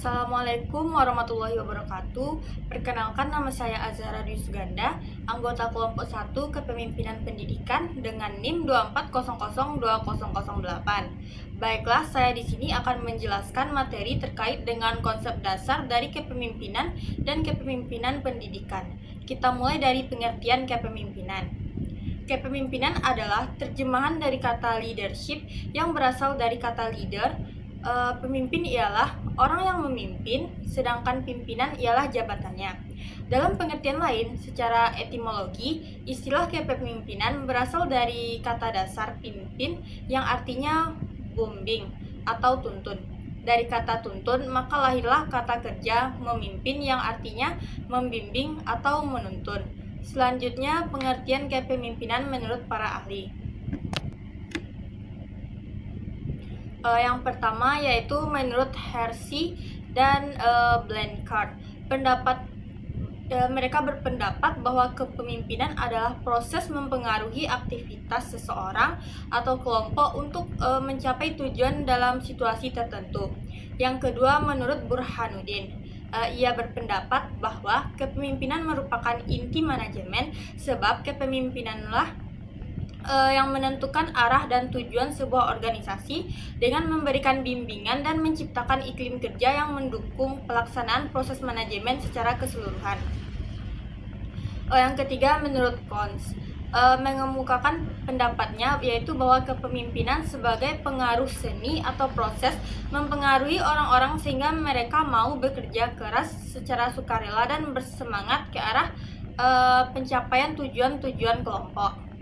Assalamualaikum warahmatullahi wabarakatuh. Perkenalkan, nama saya Azhara Dwi Suganda, anggota kelompok 1 Kepemimpinan Pendidikan dengan NIM 240020008. Baiklah, saya di sini akan menjelaskan materi terkait dengan konsep dasar dari kepemimpinan dan kepemimpinan pendidikan. Kita mulai dari pengertian kepemimpinan. Kepemimpinan adalah terjemahan dari kata leadership yang berasal dari kata leader. Pemimpin ialah orang yang memimpin, sedangkan pimpinan ialah jabatannya. Dalam pengertian lain, secara etimologi, istilah kepemimpinan berasal dari kata dasar pimpin yang artinya bombing atau tuntun. Dari kata tuntun, maka lahirlah kata kerja memimpin yang artinya membimbing atau menuntun. Selanjutnya, pengertian kepemimpinan menurut para ahli. Yang pertama yaitu menurut Hersey dan Blanchard. Mereka berpendapat bahwa kepemimpinan adalah proses mempengaruhi aktivitas seseorang atau kelompok untuk mencapai tujuan dalam situasi tertentu. Yang kedua, menurut Burhanuddin, ia berpendapat bahwa kepemimpinan merupakan inti manajemen, sebab kepemimpinanlah yang menentukan arah dan tujuan sebuah organisasi dengan memberikan bimbingan dan menciptakan iklim kerja yang mendukung pelaksanaan proses manajemen secara keseluruhan. Yang ketiga, menurut Cons, mengemukakan pendapatnya yaitu bahwa kepemimpinan sebagai pengaruh seni atau proses mempengaruhi orang-orang sehingga mereka mau bekerja keras secara sukarela dan bersemangat ke arah pencapaian tujuan-tujuan kelompok.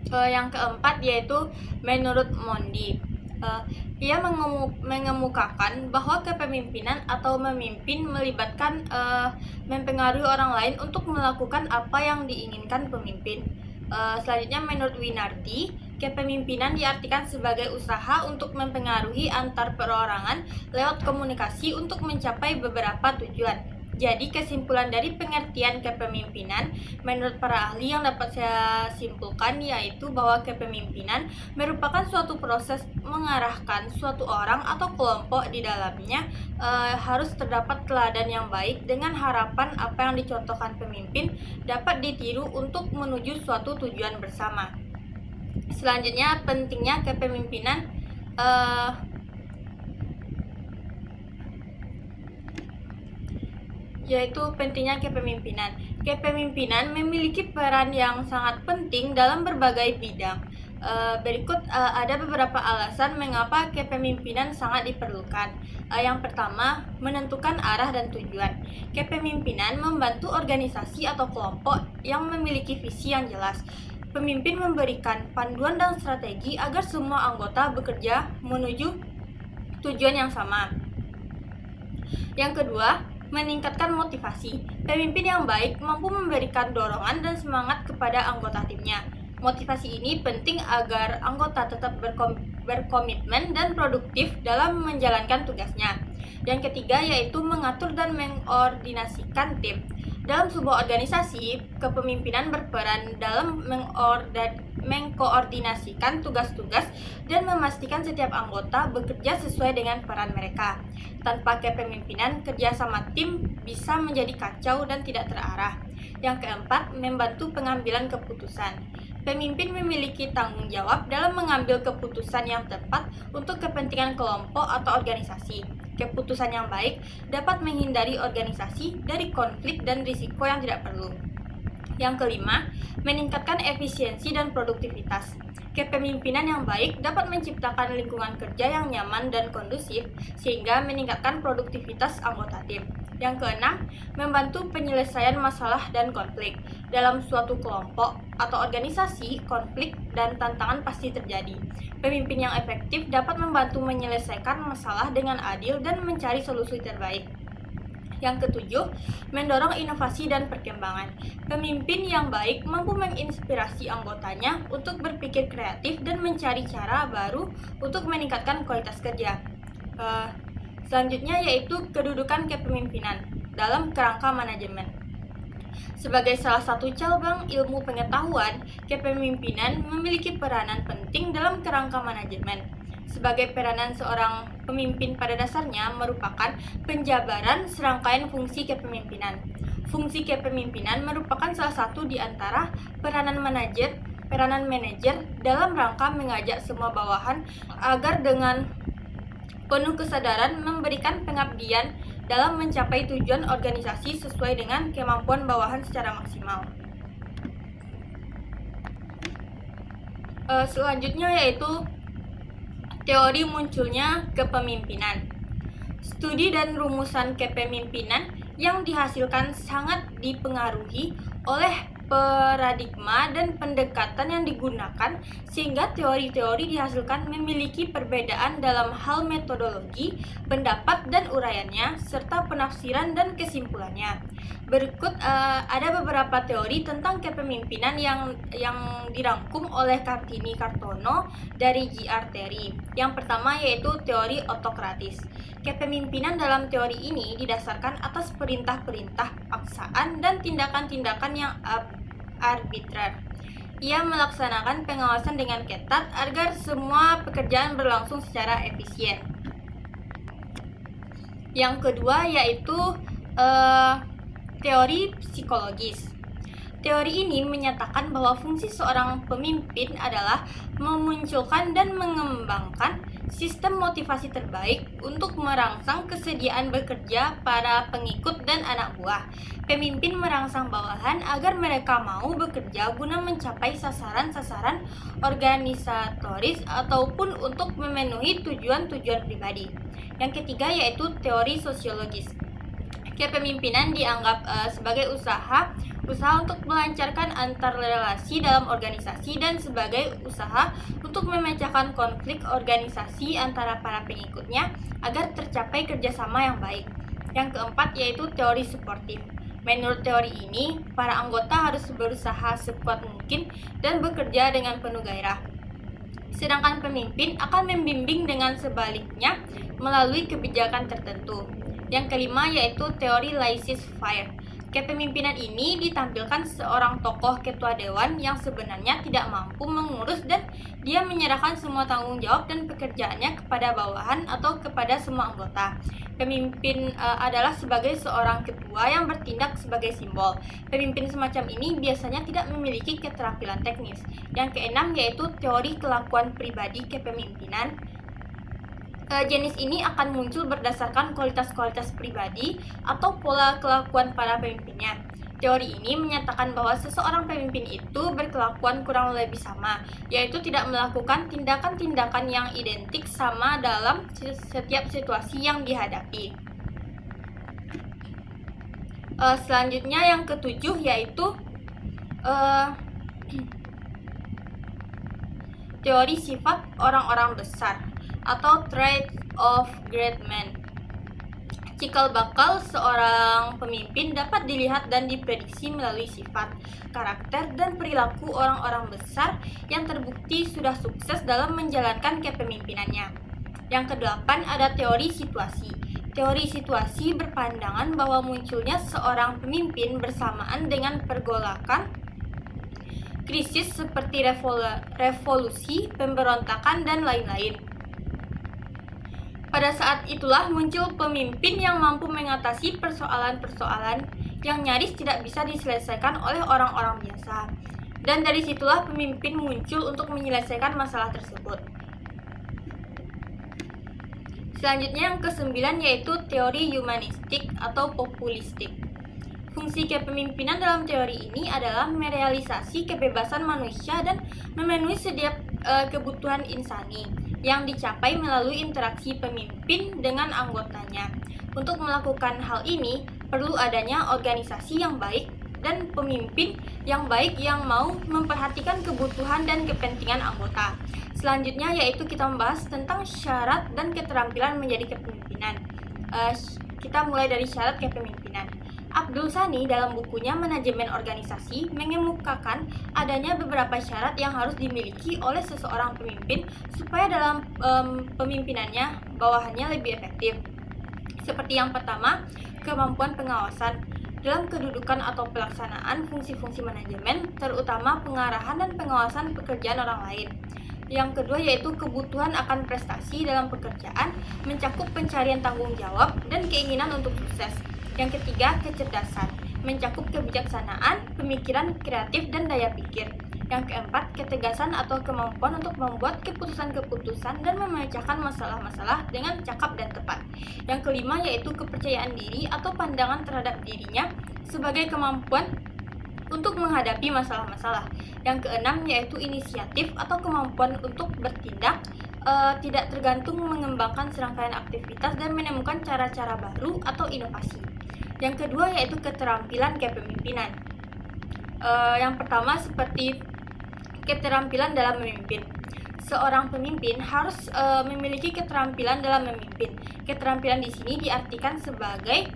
Yang keempat yaitu menurut Mondi, ia mengemukakan bahwa kepemimpinan atau memimpin melibatkan mempengaruhi orang lain untuk melakukan apa yang diinginkan pemimpin. Selanjutnya, menurut Winardi, kepemimpinan diartikan sebagai usaha untuk mempengaruhi antar perorangan lewat komunikasi untuk mencapai beberapa tujuan. Jadi, kesimpulan dari pengertian kepemimpinan menurut para ahli yang dapat saya simpulkan yaitu bahwa kepemimpinan merupakan suatu proses mengarahkan suatu orang atau kelompok di dalamnya harus terdapat teladan yang baik dengan harapan apa yang dicontohkan pemimpin dapat ditiru untuk menuju suatu tujuan bersama. Selanjutnya, pentingnya kepemimpinan yaitu pentingnya kepemimpinan. Kepemimpinan memiliki peran yang sangat penting dalam berbagai bidang. Berikut ada beberapa alasan mengapa kepemimpinan sangat diperlukan. Yang pertama, menentukan arah dan tujuan. Kepemimpinan membantu organisasi atau kelompok yang memiliki visi yang jelas. Pemimpin memberikan panduan dan strategi agar semua anggota bekerja menuju tujuan yang sama. Yang kedua, meningkatkan motivasi. Pemimpin yang baik mampu memberikan dorongan dan semangat kepada anggota timnya. Motivasi ini penting agar anggota tetap berkomitmen dan produktif dalam menjalankan tugasnya. Yang ketiga yaitu mengatur dan mengordinasikan tim. Dalam sebuah organisasi, kepemimpinan berperan dalam mengkoordinasikan tugas-tugas dan memastikan setiap anggota bekerja sesuai dengan peran mereka. Tanpa kepemimpinan, kerjasama tim bisa menjadi kacau dan tidak terarah. Yang keempat, membantu pengambilan keputusan. Pemimpin memiliki tanggung jawab dalam mengambil keputusan yang tepat untuk kepentingan kelompok atau organisasi. Keputusan yang baik dapat menghindari organisasi dari konflik dan risiko yang tidak perlu. Yang kelima, meningkatkan efisiensi dan produktivitas. Kepemimpinan yang baik dapat menciptakan lingkungan kerja yang nyaman dan kondusif sehingga meningkatkan produktivitas anggota tim. Yang keenam, membantu penyelesaian masalah dan konflik. Dalam suatu kelompok atau organisasi, konflik dan tantangan pasti terjadi. Pemimpin yang efektif dapat membantu menyelesaikan masalah dengan adil dan mencari solusi terbaik. Yang ketujuh, mendorong inovasi dan perkembangan. Pemimpin yang baik mampu menginspirasi anggotanya untuk berpikir kreatif dan mencari cara baru untuk meningkatkan kualitas kerja. Selanjutnya yaitu kedudukan kepemimpinan dalam kerangka manajemen. Sebagai salah satu cabang ilmu pengetahuan, kepemimpinan memiliki peranan penting dalam kerangka manajemen. sebagai peranan seorang pemimpin pada dasarnya merupakan penjabaran serangkaian fungsi kepemimpinan. Fungsi kepemimpinan merupakan salah satu di antara peranan manajer dalam rangka mengajak semua bawahan agar dengan penuh kesadaran memberikan pengabdian dalam mencapai tujuan organisasi sesuai dengan kemampuan bawahan secara maksimal. Selanjutnya yaitu teori munculnya kepemimpinan. Studi dan rumusan kepemimpinan yang dihasilkan sangat dipengaruhi oleh paradigma dan pendekatan yang digunakan, sehingga teori-teori dihasilkan memiliki perbedaan dalam hal metodologi, pendapat dan uraiannya, serta penafsiran dan kesimpulannya. Berikut ada beberapa teori tentang kepemimpinan yang dirangkum oleh Kartini Kartono dari J.R. Terry. Yang pertama yaitu teori otokratis. Kepemimpinan dalam teori ini didasarkan atas perintah-perintah paksaan dan tindakan-tindakan yang arbitrer. Ia melaksanakan pengawasan dengan ketat agar semua pekerjaan berlangsung secara efisien. Yang kedua yaitu teori psikologis. Teori ini menyatakan bahwa fungsi seorang pemimpin adalah memunculkan dan mengembangkan sistem motivasi terbaik untuk merangsang kesediaan bekerja para pengikut dan anak buah. Pemimpin merangsang bawahan agar mereka mau bekerja guna mencapai sasaran-sasaran organisatoris ataupun untuk memenuhi tujuan-tujuan pribadi. Yang ketiga yaitu teori sosiologis. Kepemimpinan dianggap sebagai usaha untuk melancarkan antar relasi dalam organisasi dan sebagai usaha untuk memecahkan konflik organisasi antara para pengikutnya agar tercapai kerjasama yang baik. Yang keempat yaitu teori suportif. Menurut teori ini, para anggota harus berusaha sekuat mungkin dan bekerja dengan penuh gairah. Sedangkan pemimpin akan membimbing dengan sebaliknya melalui kebijakan tertentu. Yang kelima yaitu teori laissez-faire. Kepemimpinan ini ditampilkan seorang tokoh ketua dewan yang sebenarnya tidak mampu mengurus dan dia menyerahkan semua tanggung jawab dan pekerjaannya kepada bawahan atau kepada semua anggota. Pemimpin adalah sebagai seorang ketua yang bertindak sebagai simbol. Pemimpin semacam ini biasanya tidak memiliki keterampilan teknis. Yang keenam yaitu teori kelakuan pribadi kepemimpinan. Jenis ini akan muncul berdasarkan kualitas-kualitas pribadi atau pola kelakuan para pemimpinnya. Teori ini menyatakan bahwa seseorang pemimpin itu berkelakuan kurang lebih sama, yaitu tidak melakukan tindakan-tindakan yang identik sama dalam setiap situasi yang dihadapi. Selanjutnya yang ketujuh yaitu teori sifat orang-orang besar atau trait of great men. Cikal bakal seorang pemimpin dapat dilihat dan diprediksi melalui sifat, karakter, dan perilaku orang-orang besar yang terbukti sudah sukses dalam menjalankan kepemimpinannya. Yang kedelapan ada teori situasi. Teori situasi berpandangan bahwa munculnya seorang pemimpin bersamaan dengan pergolakan krisis seperti revolusi, pemberontakan, dan lain-lain. Pada saat itulah muncul pemimpin yang mampu mengatasi persoalan-persoalan yang nyaris tidak bisa diselesaikan oleh orang-orang biasa. Dan dari situlah pemimpin muncul untuk menyelesaikan masalah tersebut. Selanjutnya yang kesembilan yaitu teori humanistik atau populistik. Fungsi kepemimpinan dalam teori ini adalah merealisasi kebebasan manusia dan memenuhi setiap kebutuhan insani yang dicapai melalui interaksi pemimpin dengan anggotanya. Untuk melakukan hal ini, perlu adanya organisasi yang baik dan pemimpin yang baik yang mau memperhatikan kebutuhan dan kepentingan anggota. Selanjutnya yaitu kita membahas tentang syarat dan keterampilan menjadi kepemimpinan. Kita mulai dari syarat kepemimpinan. Abdul Sani dalam bukunya Manajemen Organisasi mengemukakan adanya beberapa syarat yang harus dimiliki oleh seseorang pemimpin supaya dalam pemimpinannya bawahannya lebih efektif. Seperti yang pertama, kemampuan pengawasan. Dalam kedudukan atau pelaksanaan fungsi-fungsi manajemen, terutama pengarahan dan pengawasan pekerjaan orang lain. Yang kedua yaitu kebutuhan akan prestasi dalam pekerjaan, mencakup pencarian tanggung jawab dan keinginan untuk sukses. Yang ketiga, kecerdasan, mencakup kebijaksanaan, pemikiran kreatif dan daya pikir. Yang keempat, ketegasan atau kemampuan untuk membuat keputusan-keputusan dan memecahkan masalah-masalah dengan cakap dan tepat. Yang kelima yaitu kepercayaan diri atau pandangan terhadap dirinya sebagai kemampuan untuk menghadapi masalah-masalah. Yang keenam yaitu inisiatif atau kemampuan untuk bertindak, tidak tergantung mengembangkan serangkaian aktivitas dan menemukan cara-cara baru atau inovasi. Yang kedua yaitu keterampilan kepemimpinan. Yang pertama seperti keterampilan dalam memimpin. Seorang pemimpin harus memiliki keterampilan dalam memimpin. Keterampilan di sini diartikan sebagai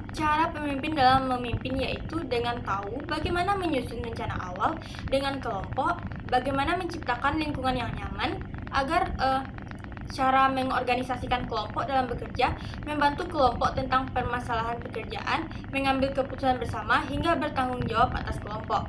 cara pemimpin dalam memimpin yaitu dengan tahu bagaimana menyusun rencana awal dengan kelompok, bagaimana menciptakan lingkungan yang nyaman agar cara mengorganisasikan kelompok dalam bekerja, membantu kelompok tentang permasalahan pekerjaan, mengambil keputusan bersama hingga bertanggung jawab atas kelompok.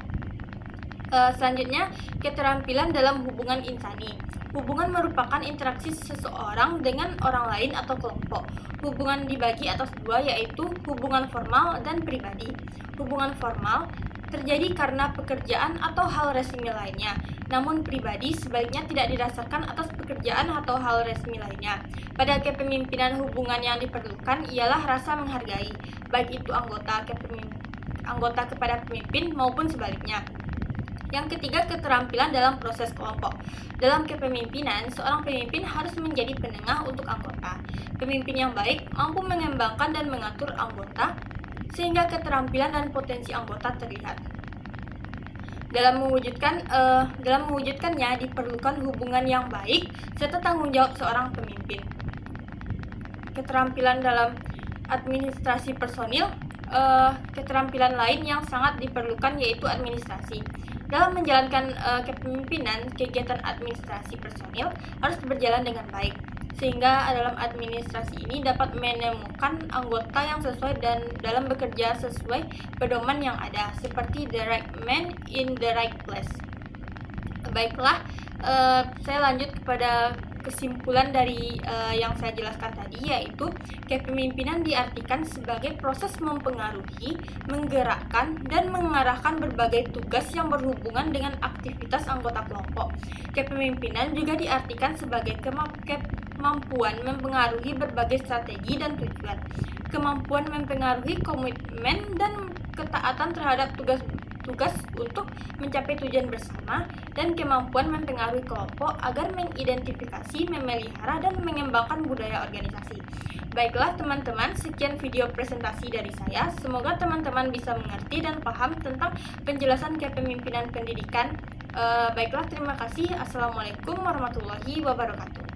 Selanjutnya, keterampilan dalam hubungan insani. Hubungan merupakan interaksi seseorang dengan orang lain atau kelompok. Hubungan dibagi atas dua yaitu hubungan formal dan pribadi. Hubungan formal terjadi karena pekerjaan atau hal resmi lainnya, namun pribadi sebaliknya tidak didasarkan atas pekerjaan atau hal resmi lainnya. Pada kepemimpinan hubungan yang diperlukan ialah rasa menghargai, baik itu anggota kepada pemimpin maupun sebaliknya. Yang ketiga, keterampilan dalam proses kelompok. Dalam kepemimpinan, seorang pemimpin harus menjadi penengah untuk anggota. Pemimpin yang baik mampu mengembangkan dan mengatur anggota sehingga keterampilan dan potensi anggota terlihat. Dalam mewujudkannya diperlukan hubungan yang baik serta tanggung jawab seorang pemimpin. Keterampilan dalam administrasi personil. Keterampilan lain yang sangat diperlukan yaitu administrasi. Dalam menjalankan kepemimpinan, kegiatan administrasi personil harus berjalan dengan baik, sehingga dalam administrasi ini dapat menemukan anggota yang sesuai dan dalam bekerja sesuai pedoman yang ada, seperti the right man in the right place. Baiklah, saya lanjut kepada kesimpulan dari yang saya jelaskan tadi, yaitu kepemimpinan diartikan sebagai proses mempengaruhi, menggerakkan, dan mengarahkan berbagai tugas yang berhubungan dengan aktivitas anggota kelompok. Kepemimpinan juga diartikan sebagai kemampuan mempengaruhi berbagai strategi dan tujuan, kemampuan mempengaruhi komitmen dan ketaatan terhadap tugas untuk mencapai tujuan bersama, dan kemampuan mempengaruhi kelompok agar mengidentifikasi, memelihara, dan mengembangkan budaya organisasi. Baiklah teman-teman, sekian video presentasi dari saya. Semoga teman-teman bisa mengerti dan paham tentang penjelasan kepemimpinan pendidikan. Baiklah, terima kasih. Assalamualaikum warahmatullahi wabarakatuh.